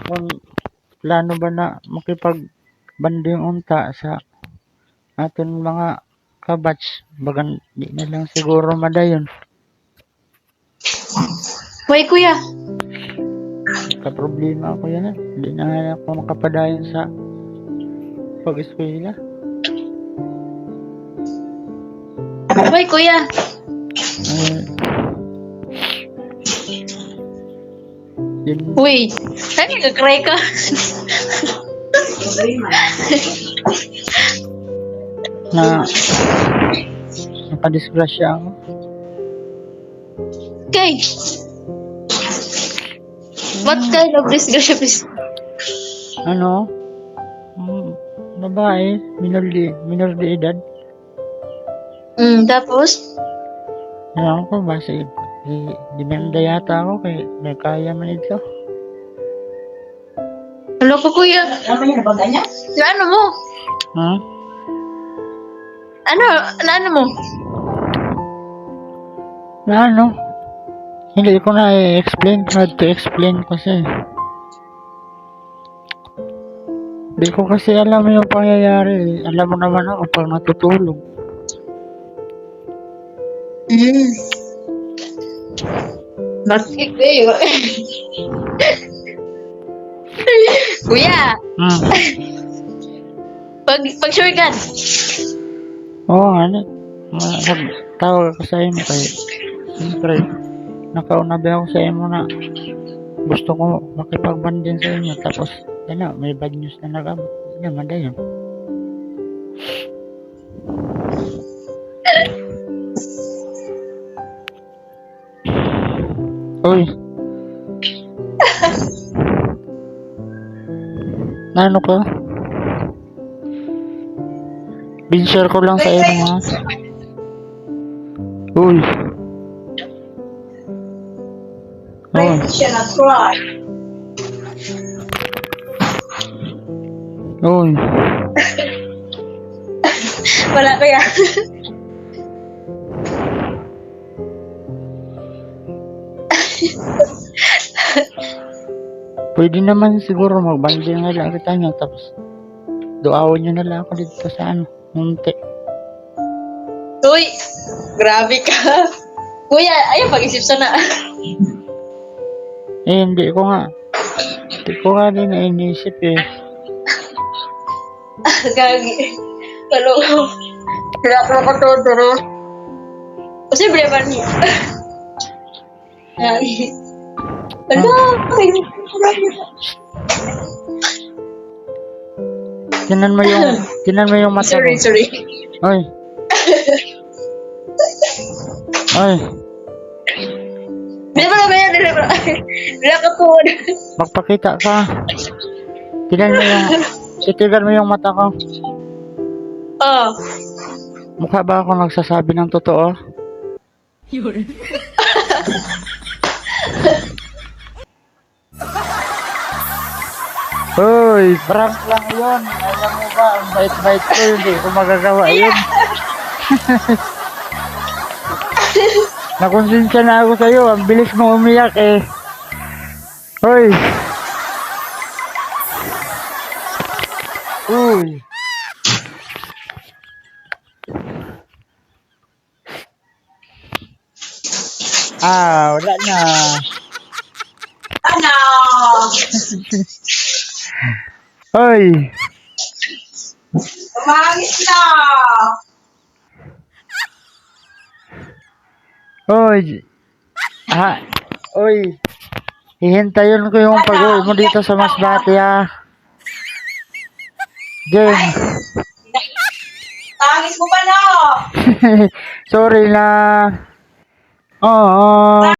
kung plano ba na makipag-banding unta sa aton mga kabatch, bagan di na lang siguro madayon. Hoy, kuya. Ka-problema ako yan. Hindi na ako makapadayon sa pag-eskwela. Hoy, kuya. Ay, yun, Uy, saan nagkakry ka? na nakadisgrasya ako. Okay. What kind of disgrasya, please? Ano? Babae, minor de edad. Tapos? Ano ko ba? Dimenda yata ako kay may kaya man ito. Ano ko, kuya? Ano ba yun? Nabaga niya? Ano mo? Ha? Ano mo? Na ano? Hindi ko na i-explain. Hard to explain kasi. Hindi ko kasi alam yung pangyayari. Alam mo naman ako pag natutulog. Bakit kayo? Kuya, pag sure ka. Oo, ano? Tawag ako sa inyo kaya. Siyempre, nakaunabi ako sa inyo na gusto ko makipagbandin sa inyo. Tapos, ano, may bad news na nag-abot. Hindi naman dayon. Uy. Ano ka? Binshare ko lang sa inyo ha. Uy. Uy. Siya na try. Uy. Wala kuya. Pwede naman siguro magbanding na lang kita nyo. Tapos, duawin nyo na lang ako dito sa ano. Munti. Uy, grabe ka. Kuya, ayaw pag-isip sana. Hindi ko nga. Hindi ko nga din nainisip eh. Gagi. Kaloko. Hirap na ko todo, no? Posible ba niya? Gagi. Ano? Tinan mo yung mata ko. Sorry. Oy. Oy. Bila ka po. Magpakita ka. Titigan mo yung mata ko. Oh. Mukha ba ako nagsasabi ng totoo? Hoy, prank lang yun. Alam mo ba, ang bait-bait ko, hindi ko magagawa yun. Nakonsensya na ako sa'yo, ang bilis mo umiyak eh. Hoy. Uy. Wala na. Ano? Hoy. Umangis na. Hoy. Oy. Hihintayin ko yung pag-uwi mo dito sa Masbate ha. Jen. Tangis mo pa na. Sorry na. Oo.